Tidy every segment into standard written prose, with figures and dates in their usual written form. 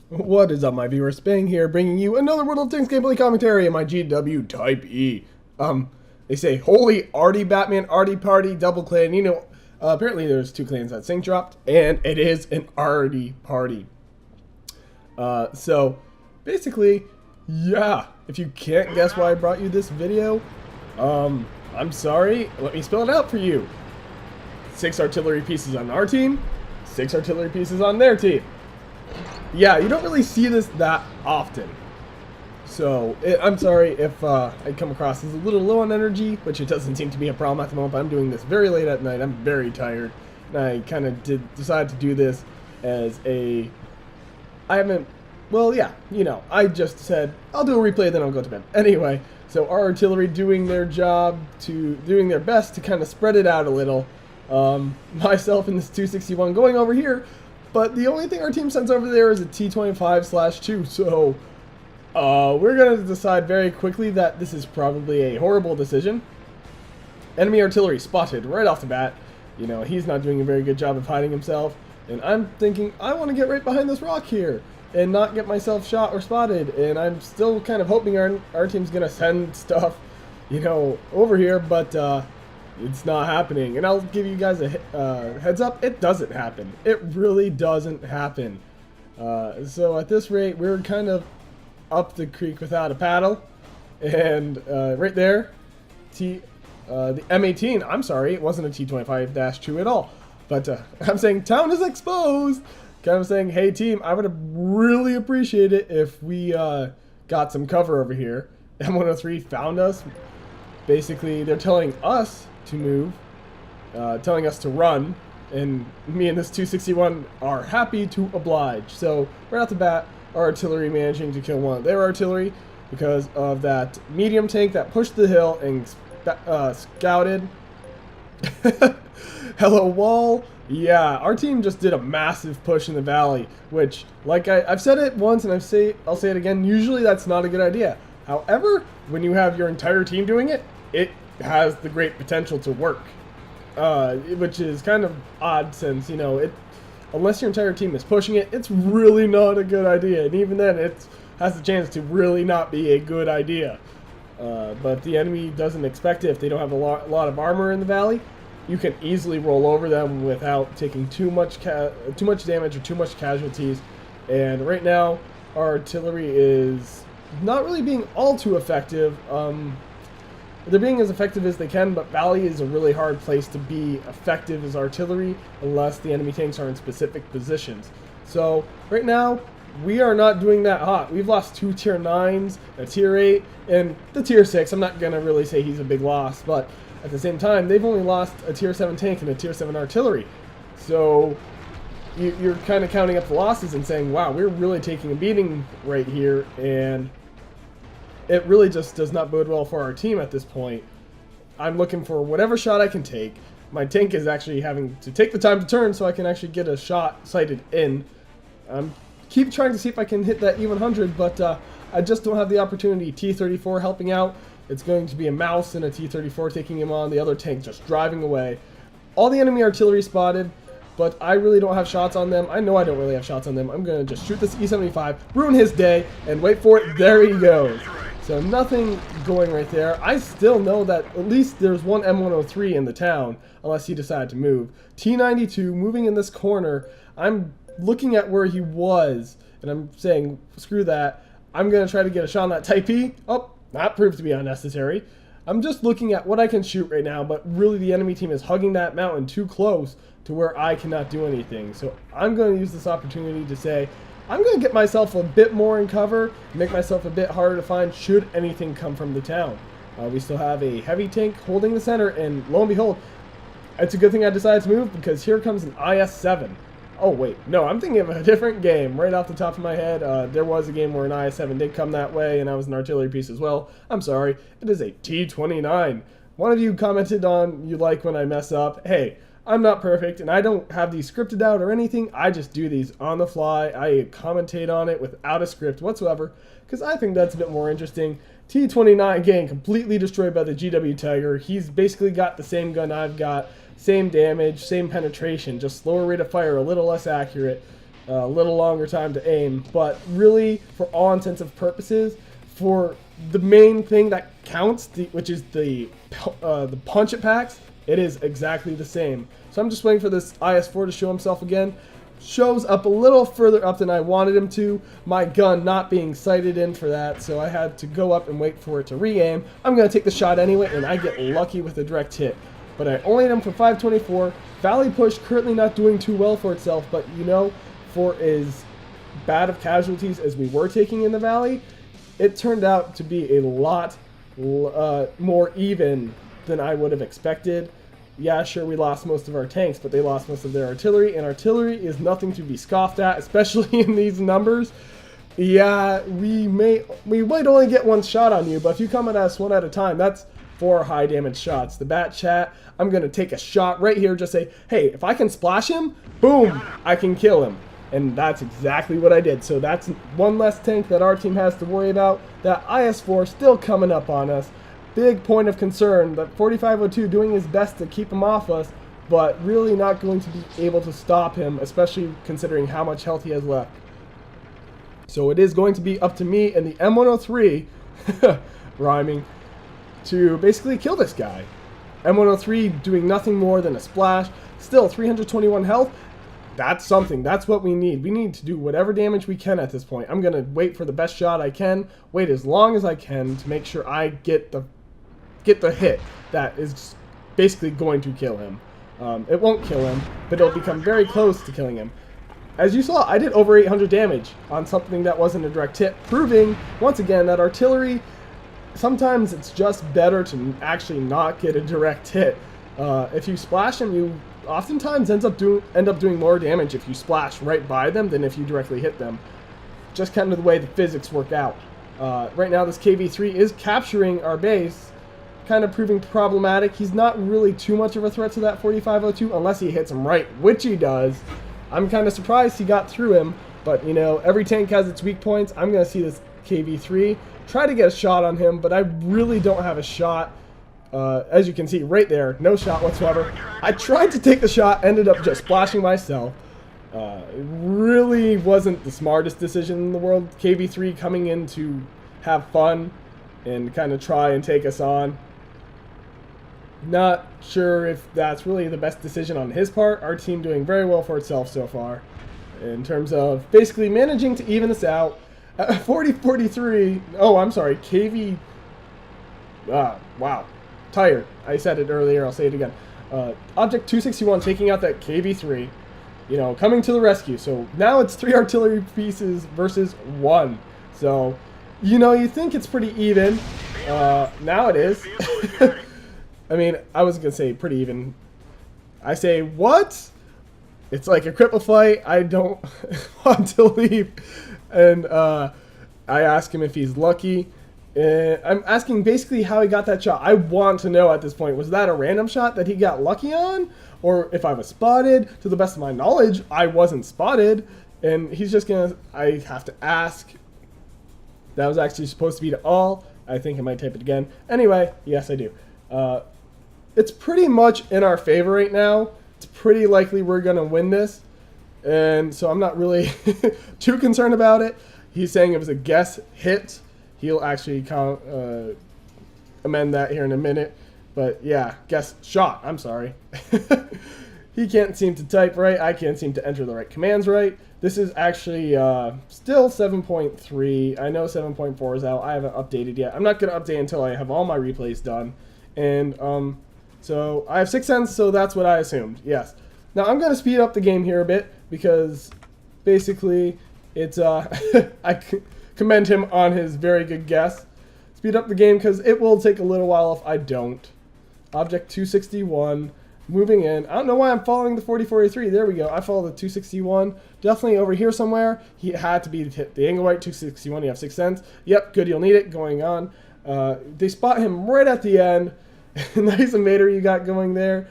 What is up, my viewer? Spang here, bringing you another World of Tanks gameplay commentary in my GW Type E. They say, holy Arty Batman, Arty Party, double clan. You know, apparently there's two clans that sync dropped, and it is an Arty Party. So, basically, yeah, if you can't guess why I brought you this video, I'm sorry, let me spell it out for you. 6 artillery pieces on our team, 6 artillery pieces on their team. Yeah, you don't really see this that often. So, I'm sorry if I come across as a little low on energy, which it doesn't seem to be a problem at the moment, but I'm doing this very late at night. I'm very tired. And I kind of decide to do this as a... Well, yeah, you know, I just said, I'll do a replay, then I'll go to bed. Anyway, so our artillery doing their doing their best to kind of spread it out a little. Myself in this 261 going over here. But the only thing our team sends over there is a T25/2, so we're going to decide very quickly that this is probably a horrible decision. Enemy artillery spotted right off the bat. You know, he's not doing a very good job of hiding himself. And I'm thinking, I want to get right behind this rock here and not get myself shot or spotted. And I'm still kind of hoping our team's going to send stuff, you know, over here, but... it's not happening, and I'll give you guys a heads up, it doesn't happen. It really doesn't happen. So at this rate, we're kind of up the creek without a paddle. And right there, the M18, I'm sorry, it wasn't a T25-2 at all. But I'm saying town is exposed. Kind of saying, hey team, I would have really appreciate it if we got some cover over here. M103 found us. Basically, they're telling us to move, telling us to run, and me and this 261 are happy to oblige. So right off the bat, our artillery managing to kill one of their artillery because of that medium tank that pushed the hill and scouted. Hello wall. Yeah, our team just did a massive push in the valley, which, like I've said it once and I'll say it again, usually that's not a good idea. However, when you have your entire team doing it, it has the great potential to work, which is kind of odd since, you know, unless your entire team is pushing it, it's really not a good idea, and even then it has the chance to really not be a good idea. But the enemy doesn't expect it. If they don't have a lot of armor in the valley, you can easily roll over them without taking too much damage or too much casualties. And right now our artillery is not really being all too effective. They're being as effective as they can, but Valley is a really hard place to be effective as artillery unless the enemy tanks are in specific positions. So right now, we are not doing that hot. We've lost 2 tier 9s, a tier 8, and the tier 6. I'm not going to really say he's a big loss, but at the same time, they've only lost a tier 7 tank and a tier 7 artillery. So you're kind of counting up the losses and saying, wow, we're really taking a beating right here, and it really just does not bode well for our team at this point. I'm looking for whatever shot I can take. My tank is actually having to take the time to turn so I can actually get a shot sighted in. Keep trying to see if I can hit that E100, but I just don't have the opportunity. T-34 helping out. It's going to be a mouse and a T-34 taking him on. The other tank just driving away. All the enemy artillery spotted, but I really don't have shots on them. I know I don't really have shots on them. I'm going to just shoot this E75, ruin his day, and wait for it. There he goes. So nothing going right there. I still know that at least there's one M103 in the town, unless he decided to move. T92 moving in this corner. I'm looking at where he was, and I'm saying, screw that. I'm going to try to get a shot on that Type E. Oh, that proved to be unnecessary. I'm just looking at what I can shoot right now, but really the enemy team is hugging that mountain too close to where I cannot do anything. So I'm going to use this opportunity to say, I'm going to get myself a bit more in cover, make myself a bit harder to find should anything come from the town. We still have a heavy tank holding the center, and lo and behold, it's a good thing I decided to move because here comes an IS-7. Oh wait, no, I'm thinking of a different game right off the top of my head. There was a game where an IS-7 did come that way, and I was an artillery piece as well. I'm sorry, it is a T-29. One of you commented on you like when I mess up. Hey, I'm not perfect, and I don't have these scripted out or anything. I just do these on the fly. I commentate on it without a script whatsoever, because I think that's a bit more interesting. T-29 getting completely destroyed by the GW Tiger. He's basically got the same gun I've got, same damage, same penetration, just slower rate of fire, a little less accurate. a little longer time to aim, but really, for all intensive purposes, for the main thing that counts, which is the punch it packs, it is exactly the same. So I'm just waiting for this IS-4 to show himself again. Shows up a little further up than I wanted him to. My gun not being sighted in for that, so I had to go up and wait for it to re-aim. I'm going to take the shot anyway, and I get lucky with a direct hit. But I only hit him for 524. Valley push currently not doing too well for itself, but you know, for as bad of casualties as we were taking in the Valley, it turned out to be a lot more even than I would have expected. Yeah, sure, we lost most of our tanks, but they lost most of their artillery, and artillery is nothing to be scoffed at, especially in these numbers. Yeah, we might only get one shot on you, but if you come at us one at a time, that's 4 high damage shots. The bat chat, I'm going to take a shot right here, just say, hey, if I can splash him, boom, I can kill him. And that's exactly what I did. So that's one less tank that our team has to worry about. That IS-4 still coming up on us. Big point of concern, but 4502 doing his best to keep him off us, but really not going to be able to stop him, especially considering how much health he has left. So it is going to be up to me and the M103, rhyming, to basically kill this guy. M103 doing nothing more than a splash, still 321 health. That's something. That's what we need. We need to do whatever damage we can at this point. I'm going to wait for the best shot I can, wait as long as I can to make sure I get the hit that is basically going to kill him. It won't kill him, but it'll become very close to killing him. As you saw, I did over 800 damage on something that wasn't a direct hit, proving, once again, that artillery, sometimes it's just better to actually not get a direct hit. If you splash them, you oftentimes end up doing more damage if you splash right by them than if you directly hit them. Just kind of the way the physics work out. Right now, this KV-3 is capturing our base, kind of proving problematic. He's not really too much of a threat to that 4502 unless he hits him right, which he does. I'm kind of surprised he got through him, but you know, every tank has its weak points. I'm going to see this KV-3 try to get a shot on him, but I really don't have a shot. As you can see right there, no shot whatsoever. I tried to take the shot, ended up just splashing myself. It really wasn't the smartest decision in the world. KV-3 coming in to have fun and kind of try and take us on. Not sure if that's really the best decision on his part. Our team doing very well for itself so far in terms of basically managing to even us out. 40-43, oh, I'm sorry, KV, wow, tired. I said it earlier, I'll say it again. Object 261 taking out that KV-3, you know, coming to the rescue. So now it's 3 artillery pieces versus 1. So, you know, you think it's pretty even. Now it is. I mean, I was going to say pretty even. I say, what? It's like a cripple fight. I don't want to leave. And I ask him if he's lucky. I'm asking basically how he got that shot. I want to know at this point, was that a random shot that he got lucky on? Or if I was spotted? To the best of my knowledge, I wasn't spotted. And he's just going to, I have to ask. That was actually supposed to be to all. I think I might type it again. Anyway, yes, I do. It's pretty much in our favor right now. It's pretty likely we're going to win this. And so I'm not really too concerned about it. He's saying it was a guess hit. He'll actually amend that here in a minute. But yeah, guess shot. I'm sorry. He can't seem to type right. I can't seem to enter the right commands right. This is actually still 7.3. I know 7.4 is out. I haven't updated yet. I'm not going to update until I have all my replays done. And so I have 6 cents, so that's what I assumed. Yes. Now I'm going to speed up the game here a bit because basically it's I commend him on his very good guess. Speed up the game because it will take a little while if I don't. Object 261. Moving in. I don't know why I'm following the 4043. There we go. I follow the 261. Definitely over here somewhere. He had to be the angle right 261. You have 6 cents. Yep, good. You'll need it. Going on. They spot him right at the end. Nice invader you got going there.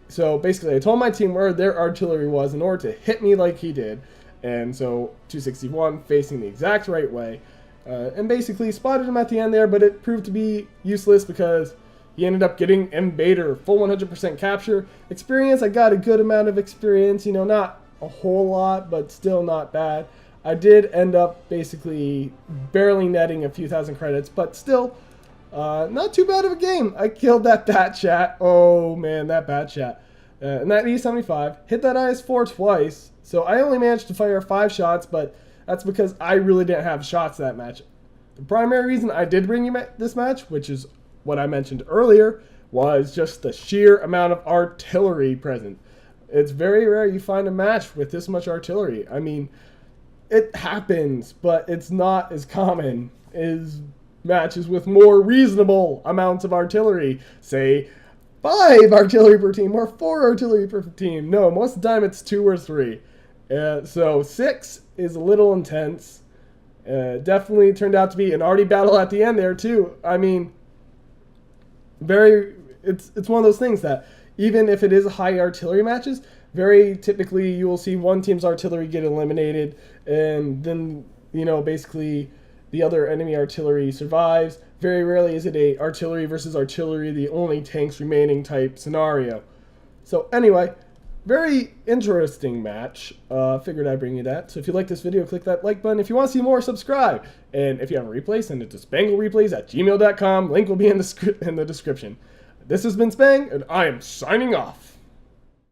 So basically, I told my team where their artillery was in order to hit me like he did. And so 261 facing the exact right way. And basically spotted him at the end there, but it proved to be useless because he ended up getting invader, full 100% capture. Experience, I got a good amount of experience, you know, not a whole lot, but still not bad. I did end up basically barely netting a few thousand credits, but still not too bad of a game. I killed that bat chat. Oh man, that bat chat. And that E75 hit that IS-4 twice, so I only managed to fire 5 shots, but that's because I really didn't have shots that match. The primary reason I did bring you this match, which is what I mentioned earlier, was just the sheer amount of artillery present. It's very rare you find a match with this much artillery. I mean, it happens, but it's not as common as matches with more reasonable amounts of artillery. Say 5 artillery per team or 4 artillery per team. No, most of the time it's 2 or 3. So 6 is a little intense. Definitely turned out to be an Arty battle at the end there too. I mean, it's one of those things that even if it is high artillery matches, very typically you will see one team's artillery get eliminated, and then basically the other enemy artillery survives. Very rarely is it a artillery versus artillery, the only tanks remaining type scenario. So anyway, very interesting match. Figured I'd bring you that. So if you like this video, click that like button. If you want to see more, subscribe. And if you have a replay, send it to spanglereplays@gmail.com. Link will be in the description. This has been Spang, and I am signing off.